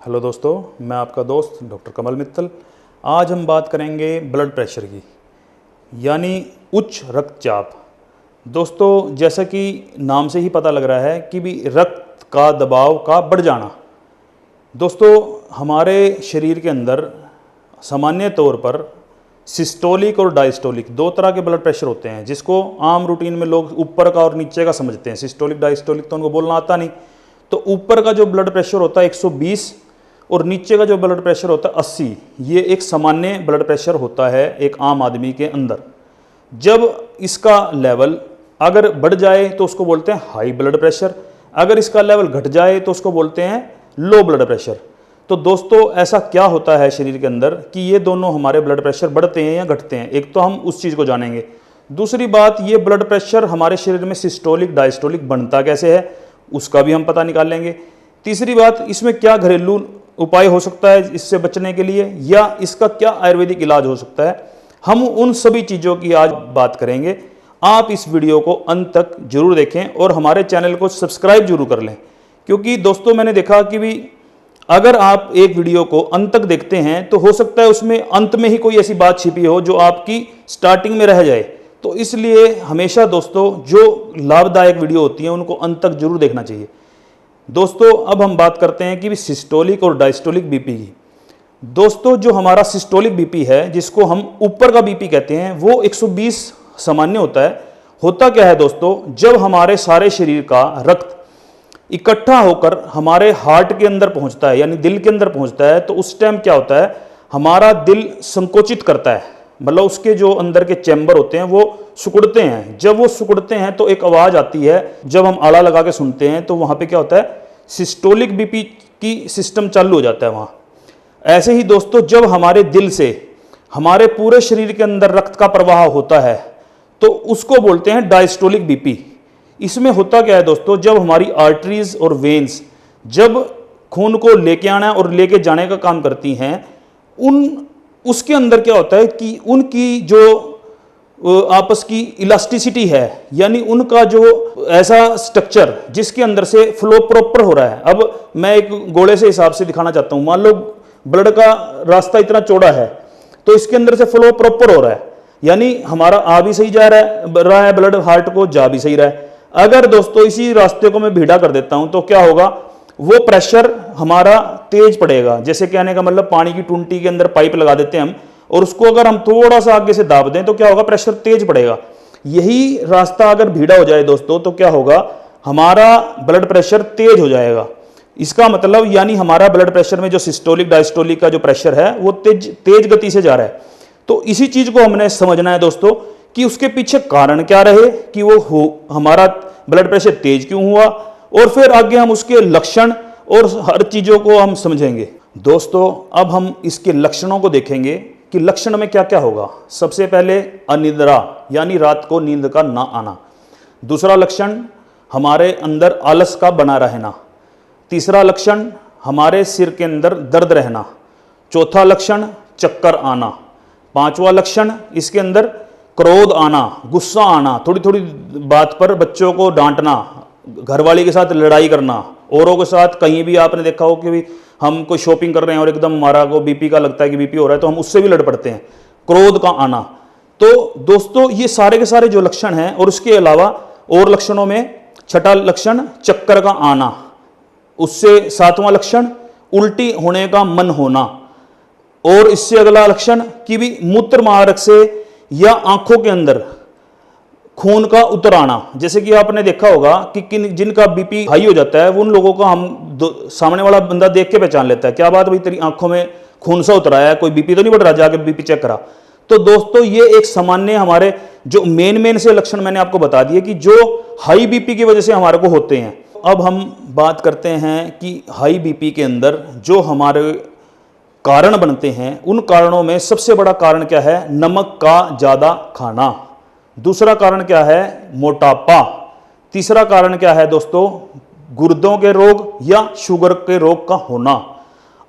Hello दोस्तों, मैं आपका दोस्त डॉक्टर कमल मित्तल। आज हम बात करेंगे ब्लड प्रेशर की, यानी उच्च रक्तचाप। दोस्तों, जैसा कि नाम से ही पता लग रहा है कि भी रक्त का दबाव का बढ़ जाना। दोस्तों, हमारे शरीर के अंदर सामान्य तौर पर सिस्टोलिक और डायस्टोलिक दो तरह के ब्लड प्रेशर होते हैं, जिसको आम रूटीन में लोग ऊपर का और नीचे का समझते हैं। सिस्टोलिक डायस्टोलिक तो उनको बोलना आता नहीं। तो ऊपर का जो ब्लड प्रेशर होता है 120 और नीचे का जो ब्लड प्रेशर होता है 80, ये एक सामान्य ब्लड प्रेशर होता है एक आम आदमी के अंदर। जब इसका लेवल अगर बढ़ जाए तो उसको बोलते हैं हाई ब्लड प्रेशर, अगर इसका लेवल घट जाए तो उसको बोलते हैं लो ब्लड प्रेशर। तो दोस्तों, ऐसा क्या होता है शरीर के अंदर कि ये दोनों हमारे ब्लड प्रेशर बढ़ते हैं या घटते हैं, एक तो हम उस चीज़ को जानेंगे। दूसरी बात, ये ब्लड प्रेशर हमारे शरीर में सिस्टोलिक डायस्टोलिक बनता कैसे है, उसका भी हम पता निकाल लेंगे। तीसरी बात, इसमें क्या घरेलू उपाय हो सकता है इससे बचने के लिए, या इसका क्या आयुर्वेदिक इलाज हो सकता है, हम उन सभी चीज़ों की आज बात करेंगे। आप इस वीडियो को अंत तक जरूर देखें और हमारे चैनल को सब्सक्राइब जरूर कर लें, क्योंकि दोस्तों मैंने देखा कि भी अगर आप एक वीडियो को अंत तक देखते हैं तो हो सकता है उसमें अंत में ही कोई ऐसी बात छिपी हो जो आपकी स्टार्टिंग में रह जाए। तो इसलिए हमेशा दोस्तों जो लाभदायक वीडियो होती हैं उनको अंत तक जरूर देखना चाहिए। दोस्तों, अब हम बात करते हैं कि सिस्टोलिक और डायस्टोलिक बीपी की। दोस्तों, जो हमारा सिस्टोलिक बीपी है, जिसको हम ऊपर का बीपी कहते हैं, वो 120 सामान्य होता है। होता क्या है दोस्तों, जब हमारे सारे शरीर का रक्त इकट्ठा होकर हमारे हार्ट के अंदर पहुंचता है, यानी दिल के अंदर पहुंचता है, तो उस टाइम क्या होता है, हमारा दिल संकोचित करता है। मतलब उसके जो अंदर के चैम्बर होते हैं वो सिकुड़ते हैं। जब वो सिकुड़ते हैं तो एक आवाज़ आती है, जब हम आला लगा के सुनते हैं तो वहाँ पे क्या होता है, सिस्टोलिक बीपी की सिस्टम चालू हो जाता है वहाँ। ऐसे ही दोस्तों, जब हमारे दिल से हमारे पूरे शरीर के अंदर रक्त का प्रवाह होता है तो उसको बोलते हैं डायस्टोलिक बीपी। इसमें होता क्या है दोस्तों, जब हमारी आर्टरीज और वेन्स जब खून को लेके आना और लेके जाने का काम करती हैं, उसके अंदर क्या होता है कि उनकी जो आपस की इलास्टिसिटी है, यानी उनका जो ऐसा स्ट्रक्चर जिसके अंदर से फ्लो प्रॉपर हो रहा है। अब मैं एक गोले से हिसाब से दिखाना चाहता हूं। मान लो ब्लड का रास्ता इतना चौड़ा है तो इसके अंदर से फ्लो प्रॉपर हो रहा है, यानी हमारा आ भी सही जा रहा है ब्लड, हार्ट को जा भी सही रहा है। अगर दोस्तों इसी रास्ते को मैं भीड़ा कर देता हूं तो क्या होगा, वो प्रेशर हमारा तेज पड़ेगा। जैसे कहने का मतलब, पानी की टूंटी के अंदर पाइप लगा देते हैं हम, और उसको अगर हम थोड़ा सा आगे से दाब दें तो क्या होगा, प्रेशर तेज पड़ेगा। यही रास्ता अगर भीड़ा हो जाए दोस्तों तो क्या होगा, हमारा ब्लड प्रेशर तेज हो जाएगा। इसका मतलब यानी हमारा ब्लड प्रेशर में जो सिस्टोलिक डायस्टोलिक का जो प्रेशर है वो तेज गति से जा रहा है। तो इसी चीज को हमने समझना है दोस्तों कि उसके पीछे कारण क्या रहे कि हमारा ब्लड प्रेशर तेज क्यों हुआ, और फिर आगे हम उसके लक्षण और हर चीजों को हम समझेंगे। दोस्तों, अब हम इसके लक्षणों को देखेंगे कि लक्षण में क्या क्या होगा। सबसे पहले अनिद्रा, यानी रात को नींद का ना आना। दूसरा लक्षण, हमारे अंदर आलस का बना रहना। तीसरा लक्षण, हमारे सिर के अंदर दर्द रहना। चौथा लक्षण, चक्कर आना। पांचवा लक्षण, इसके अंदर क्रोध आना, गुस्सा आना, थोड़ी थोड़ी बात पर बच्चों को डांटना, घरवाली के साथ लड़ाई करना, औरों के साथ। कहीं भी आपने देखा हो कि हम कोई शॉपिंग कर रहे हैं और एकदम हमारा को बीपी का लगता है कि बीपी हो रहा है तो हम उससे भी लड़ पड़ते हैं। क्रोध का आना। तो दोस्तों, ये सारे के सारे जो लक्षण हैं, और उसके अलावा और लक्षणों में छठा लक्षण चक्कर का आना, उससे सातवां लक्षण उल्टी होने का मन होना, और इससे अगला लक्षण कि भी मूत्र मार्ग से या आंखों के अंदर खून का उतर आना। जैसे कि आपने देखा होगा कि जिनका बीपी हाई हो जाता है उन लोगों का हम सामने वाला बंदा देख के पहचान लेता है, क्या बात भाई तेरी आंखों में खून सा उतर आया है, कोई बीपी तो नहीं बढ़ रहा, जाके बीपी चेक करा। तो दोस्तों, ये एक सामान्य हमारे जो मेन से लक्षण मैंने आपको बता दिए कि जो हाई बीपी की वजह से हमारे को होते हैं। अब हम बात करते हैं कि हाई बीपी के अंदर जो हमारे कारण बनते हैं, उन कारणों में सबसे बड़ा कारण क्या है, नमक का ज्यादा खाना। दूसरा कारण क्या है, मोटापा। तीसरा कारण क्या है दोस्तों, गुर्दों के रोग या शुगर के रोग का होना।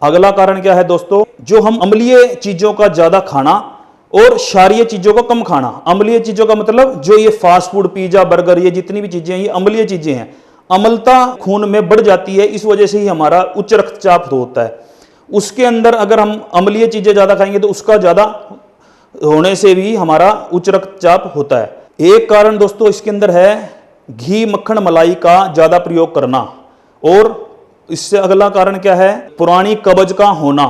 अगला कारण क्या है दोस्तों, जो हम अम्लीय चीजों का ज्यादा खाना और क्षारीय चीजों का कम खाना। अम्लीय चीजों का मतलब जो ये फास्ट फूड, पिज्जा, बर्गर, ये जितनी भी चीजें हैं ये अम्लीय चीजें हैं। अम्लता खून में बढ़ जाती है, इस वजह से ही हमारा उच्च रक्तचाप होता है। उसके अंदर अगर हम अम्लीय चीजें ज्यादा खाएंगे तो उसका ज्यादा होने से भी हमारा उच्च रक्तचाप होता है। एक कारण दोस्तों इसके अंदर है घी, मक्खन, मलाई का ज्यादा प्रयोग करना। और इससे अगला कारण क्या है? पुरानी कब्ज का होना।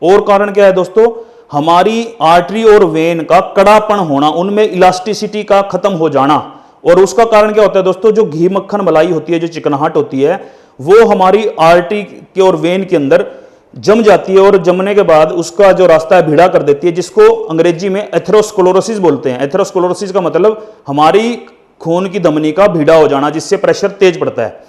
और कारण क्या है दोस्तों? हमारी आर्टरी और वेन का कड़ापन होना, उनमें इलास्टिसिटी का खत्म हो जाना। और उसका कारण क्या होता है दोस्तों? जो घी, मक्खन, मलाई होती है, जो चिकनाहट होती है, वो हमारी आर्टरी के और वेन के अंदर जम जाती है और जमने के बाद उसका जो रास्ता है भीड़ा कर देती है, जिसको अंग्रेजी में एथेरोस्क्लेरोसिस बोलते हैं। एथेरोस्क्लेरोसिस का मतलब हमारी खून की धमनी का भीड़ा हो जाना, जिससे प्रेशर तेज पड़ता है।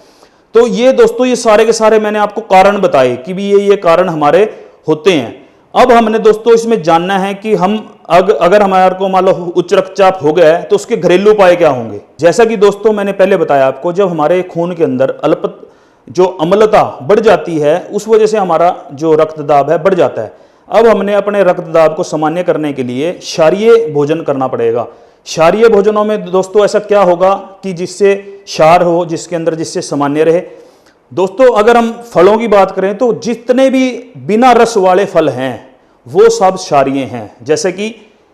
तो ये दोस्तों ये सारे के सारे मैंने आपको कारण बताए कि भी ये कारण हमारे होते हैं। अब हमने दोस्तों इसमें जानना है कि हम अगर हमारे को मान लो उच्च रक्तचाप हो गया है तो उसके घरेलू उपाय क्या होंगे। जैसा कि दोस्तों मैंने पहले बताया आपको, जब हमारे खून के अंदर जो अम्लता बढ़ जाती है उस वजह से हमारा जो रक्तदाब है बढ़ जाता है। अब हमने अपने रक्तदाब को सामान्य करने के लिए क्षारीय भोजन करना पड़ेगा। क्षारीय भोजनों में दोस्तों ऐसा क्या होगा कि जिससे क्षार हो, जिसके अंदर, जिससे सामान्य रहे। दोस्तों अगर हम फलों की बात करें तो जितने भी बिना रस वाले फल हैं वो सब क्षारीय हैं। जैसे कि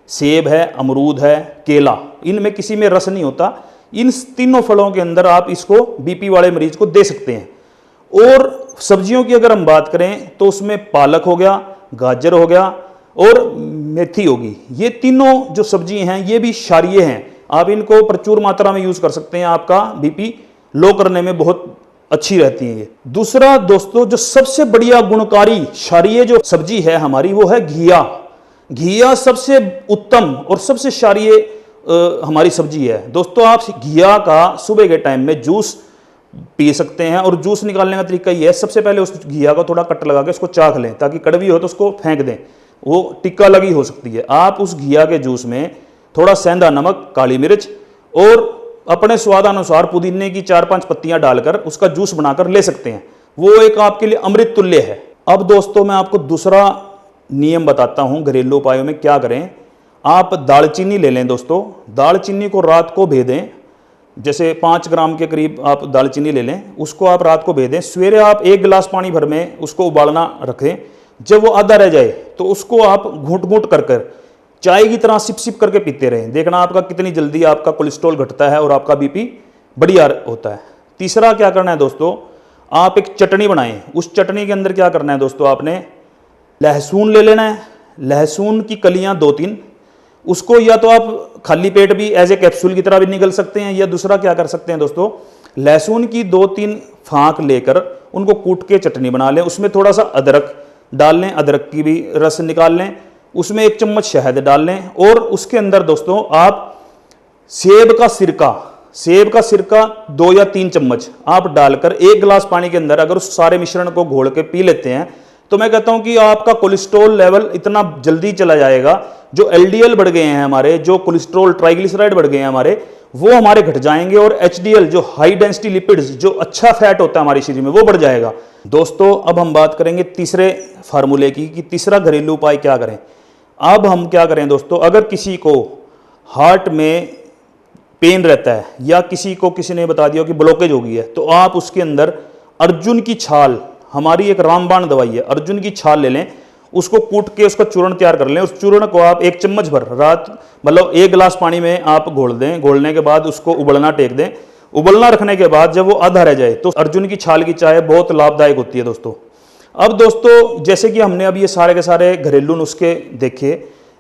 सेब है, अमरूद है, केला, इनमें किसी में रस नहीं होता। इन तीनों फलों के अंदर आप इसको बीपी वाले मरीज को दे सकते हैं। और सब्जियों की अगर हम बात करें तो उसमें पालक हो गया, गाजर हो गया और मेथी होगी। ये तीनों जो सब्जी हैं ये भी क्षारीय हैं। आप इनको प्रचुर मात्रा में यूज कर सकते हैं, आपका बीपी लो करने में बहुत अच्छी रहती है ये। दूसरा दोस्तों जो सबसे बढ़िया गुणकारी क्षारीय जो सब्जी है हमारी वो है घिया। घिया सबसे उत्तम और सबसे क्षारीय हमारी सब्जी है। दोस्तों आप घिया का सुबह के टाइम में जूस पी सकते हैं। और जूस निकालने का तरीका ये है, सबसे पहले उस घिया को थोड़ा कट लगा के उसको चाख लें, ताकि कड़वी हो तो उसको फेंक दें, वो टिक्का लगी हो सकती है। आप उस घिया के जूस में थोड़ा सेंधा नमक, काली मिर्च और अपने स्वादानुसार पुदीने की 4-5 पत्तियां डालकर उसका जूस बनाकर ले सकते हैं। वो एक आपके लिए अमृत तुल्य है। अब दोस्तों मैं आपको दूसरा नियम बताता हूं घरेलू उपायों में क्या करें। आप दालचीनी ले लें दोस्तों, दालचीनी को रात को भेदें। जैसे 5 ग्राम के करीब आप दालचीनी ले लें, उसको आप रात को भेदें। सवेरे आप 1 गिलास पानी भर में उसको उबालना रखें। जब वो आधा रह जाए तो उसको आप घूंट घूंट कर चाय की तरह सिप सिप करके पीते रहें। देखना आपका कितनी जल्दी आपका कोलेस्ट्रॉल घटता है और आपका बीपी बढ़िया होता है। तीसरा क्या करना है दोस्तों, आप एक चटनी बनाएं। उस चटनी के अंदर क्या करना है दोस्तों, आपने लहसुन ले लेना है। लहसुन की कलियां 2-3, उसको या तो आप खाली पेट भी एज ए कैप्सूल की तरह भी निगल सकते हैं, या दूसरा क्या कर सकते हैं दोस्तों, लहसुन की 2-3 फांक लेकर उनको कूट के चटनी बना लें। उसमें थोड़ा सा अदरक डाल लें, अदरक की भी रस निकाल लें, उसमें 1 चम्मच शहद डाल लें। और उसके अंदर दोस्तों आप सेब का सिरका 2 या 3 चम्मच आप डालकर 1 गिलास पानी के अंदर अगर उस सारे मिश्रण को घोल के पी लेते हैं तो मैं कहता हूं कि आपका कोलेस्ट्रॉल लेवल इतना जल्दी चला जाएगा। जो एलडीएल बढ़ गए हैं हमारे, जो कोलेस्ट्रॉल ट्राइग्लिसराइड बढ़ गए हैं हमारे, वो हमारे घट जाएंगे। और एचडीएल जो हाई डेंसिटी लिपिड्स, जो अच्छा फैट होता है हमारे शरीर में, वो बढ़ जाएगा। दोस्तों अब हम बात करेंगे तीसरे फार्मूले की कि तीसरा घरेलू उपाय क्या करें। अब हम क्या करें दोस्तों, अगर किसी को हार्ट में पेन रहता है या किसी ने बता दिया कि ब्लॉकेज हो गई है, तो आप उसके अंदर अर्जुन की छाल, हमारी एक रामबाण दवाई है, अर्जुन की छाल ले लें, उसको कूट के उसका चूर्ण तैयार कर लें। उस चूर्ण को आप 1 चम्मच भर रात, मतलब 1 गिलास पानी में आप घोल दें। घोलने के बाद उसको उबलना टेक दें। उबलना रखने के बाद जब वो आधा रह जाए तो अर्जुन की छाल की चाय बहुत लाभदायक होती है दोस्तों। अब दोस्तों जैसे कि हमने अब ये सारे के सारे घरेलू नुस्खे देखे,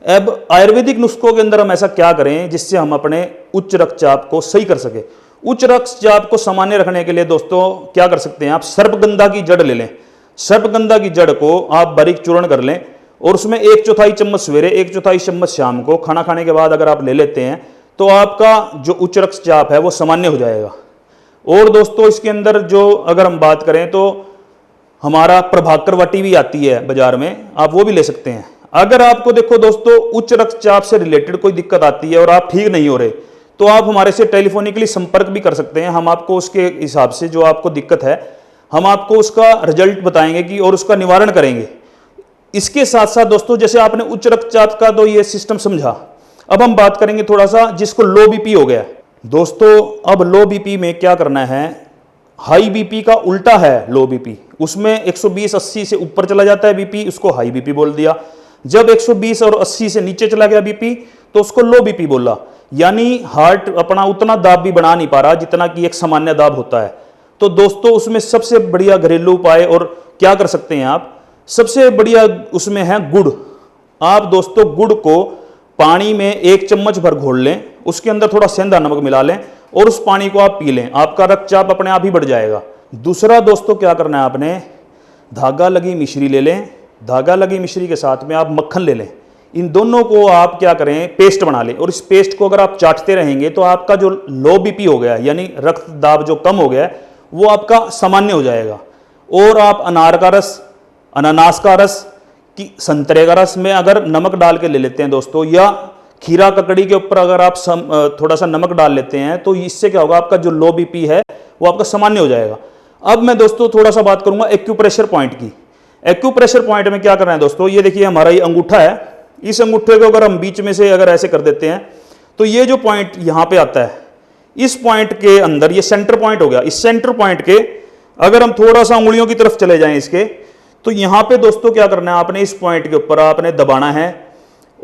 अब आयुर्वेदिक नुस्खों के अंदर हम ऐसा क्या करें जिससे हम अपने उच्च रक्तचाप को सही कर सके। उच्च रक्तचाप को सामान्य रखने के लिए दोस्तों क्या कर सकते हैं, आप सर्पगंधा की जड़ ले लें। सर्पगंधा की जड़ को आप बारीक चूर्ण कर लें और उसमें 1/4 चम्मच सवेरे, 1/4 चम्मच शाम को खाना खाने के बाद अगर आप ले लेते हैं तो आपका जो उच्च रक्तचाप है वो सामान्य हो जाएगा। और दोस्तों इसके अंदर जो अगर हम बात करें तो हमारा प्रभाकर वाटी भी आती है बाजार में, आप वो भी ले सकते हैं। अगर आपको देखो दोस्तों उच्च रक्तचाप से रिलेटेड कोई दिक्कत आती है और आप ठीक नहीं हो रहे, तो आप हमारे से टेलीफोनिकली संपर्क भी कर सकते हैं। हम आपको उसके हिसाब से जो आपको दिक्कत है हम आपको उसका रिजल्ट बताएंगे कि और उसका निवारण करेंगे। इसके साथ साथ दोस्तों जैसे आपने उच्च रक्तचाप का तो ये सिस्टम समझा, अब हम बात करेंगे थोड़ा सा जिसको लो बीपी हो गया। दोस्तों अब लो बीपी में क्या करना है, हाई बीपी का उल्टा है लो बीपी, उसमें 120-80 से ऊपर चला जाता है बीपी, उसको हाई बीपी बोल दिया। जब 120 और 80 से नीचे चला गया बीपी तो उसको लो बीपी बोला। यानी हार्ट अपना उतना दाब भी बढ़ा नहीं पा रहा जितना कि एक सामान्य दाब होता है। तो दोस्तों उसमें सबसे बढ़िया घरेलू उपाय और क्या कर सकते हैं आप, सबसे बढ़िया उसमें है गुड़। आप दोस्तों गुड़ को पानी में 1 चम्मच भर घोल लें, उसके अंदर थोड़ा सेंधा नमक मिला लें और उस पानी को आप पी लें, आपका रक्तचाप अपने आप ही बढ़ जाएगा। दूसरा दोस्तों क्या करना है आपने, धागा लगी मिश्री ले लें, धागा लगी मिश्री के साथ में आप मक्खन ले लें, इन दोनों को आप क्या करें पेस्ट बना लें और इस पेस्ट को अगर आप चाटते रहेंगे तो आपका जो लो बीपी हो गया यानी रक्त दाब जो कम हो गया वो आपका सामान्य हो जाएगा। और आप अनार का रस, अनानास का रस कि संतरे का रस में अगर नमक डाल के ले लेते हैं दोस्तों, या खीरा ककड़ी के ऊपर अगर आप थोड़ा सा नमक डाल लेते हैं तो इससे क्या होगा, आपका जो लो बीपी है वो आपका सामान्य हो जाएगा। अब मैं दोस्तों थोड़ा सा बात करूंगा एक्यूप्रेशर पॉइंट की। एक्यूप्रेशर पॉइंट में क्या करना है दोस्तों, ये देखिए हमारा ये अंगूठा है, इस अंगूठे को अगर हम बीच में से अगर ऐसे कर देते हैं तो ये जो पॉइंट यहां पे आता है, इस पॉइंट के अंदर ये सेंटर पॉइंट हो गया, इस सेंटर पॉइंट के अगर हम थोड़ा सा उंगलियों की तरफ चले जाएं इसके, तो यहां पे दोस्तों क्या करना है आपने, इस पॉइंट के ऊपर आपने दबाना है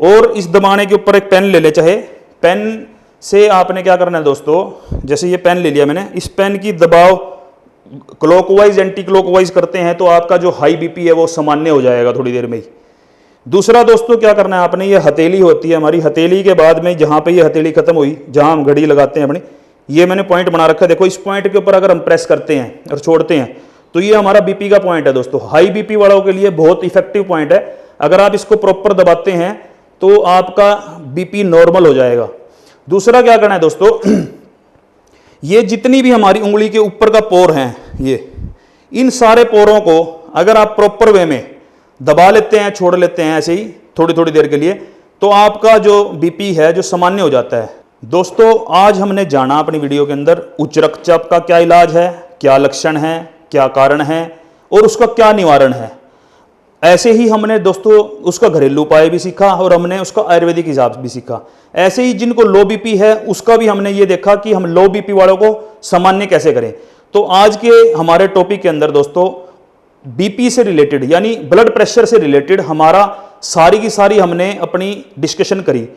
और इस दबाने के ऊपर एक पेन ले ले, चाहे पेन से आपने क्या करना है दोस्तों, जैसे ये पेन ले लिया मैंने, इस पेन की दबाव क्लॉकवाइज एंटी क्लॉकवाइज करते हैं तो आपका जो हाई बीपी है वो सामान्य हो जाएगा थोड़ी देर में ही। दूसरा दोस्तों क्या करना है आपने, ये हथेली होती है हमारी, हथेली के बाद में जहां पे ये हथेली खत्म हुई, जहां हम घड़ी लगाते हैं अपनी, ये मैंने पॉइंट बना रखा है, देखो इस पॉइंट के ऊपर अगर हम प्रेस करते हैं और छोड़ते हैं तो ये हमारा बीपी का पॉइंट है दोस्तों। हाई बीपी वालों के लिए बहुत इफेक्टिव पॉइंट है, अगर आप इसको प्रॉपर दबाते हैं तो आपका बीपी नॉर्मल हो जाएगा। दूसरा क्या करना है दोस्तों, ये जितनी भी हमारी उंगली के ऊपर का पोर हैं, ये इन सारे पोरों को अगर आप प्रॉपर वे में दबा लेते हैं, छोड़ लेते हैं ऐसे ही थोड़ी थोड़ी देर के लिए, तो आपका जो बीपी है जो सामान्य हो जाता है। दोस्तों आज हमने जाना अपनी वीडियो के अंदर उच्च रक्तचाप का क्या इलाज है, क्या लक्षण है, क्या कारण है और उसका क्या निवारण है। ऐसे ही हमने दोस्तों उसका घरेलू उपाय भी सीखा और हमने उसका आयुर्वेदिक हिसाब भी सीखा। ऐसे ही जिनको लो बीपी है उसका भी हमने ये देखा कि हम लो बीपी वालों को सामान्य कैसे करें। तो आज के हमारे टॉपिक के अंदर दोस्तों बीपी से रिलेटेड यानी ब्लड प्रेशर से रिलेटेड हमारा सारी की सारी हमने अपनी डिस्कशन करी।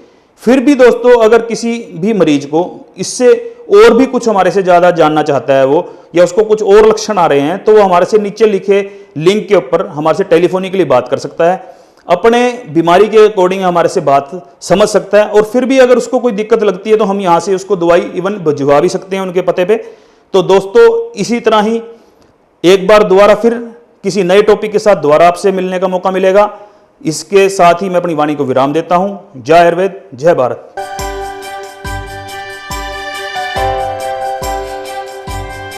फिर भी दोस्तों अगर किसी भी मरीज को इससे और भी कुछ हमारे से ज़्यादा जानना चाहता है वो, या उसको कुछ और लक्षण आ रहे हैं, तो वो हमारे से नीचे लिखे लिंक के ऊपर हमारे से टेलीफोनिकली बात कर सकता है, अपने बीमारी के अकॉर्डिंग हमारे से बात समझ सकता है। और फिर भी अगर उसको कोई दिक्कत लगती है तो हम यहाँ से उसको दवाई इवन भिजवा भी सकते हैं उनके पते पे। तो दोस्तों इसी तरह ही एक बार दोबारा फिर किसी नए टॉपिक के साथ दोबारा आपसे मिलने का मौका मिलेगा। इसके साथ ही मैं अपनी वाणी को विराम देता हूं। जय आयुर्वेद, जय भारत।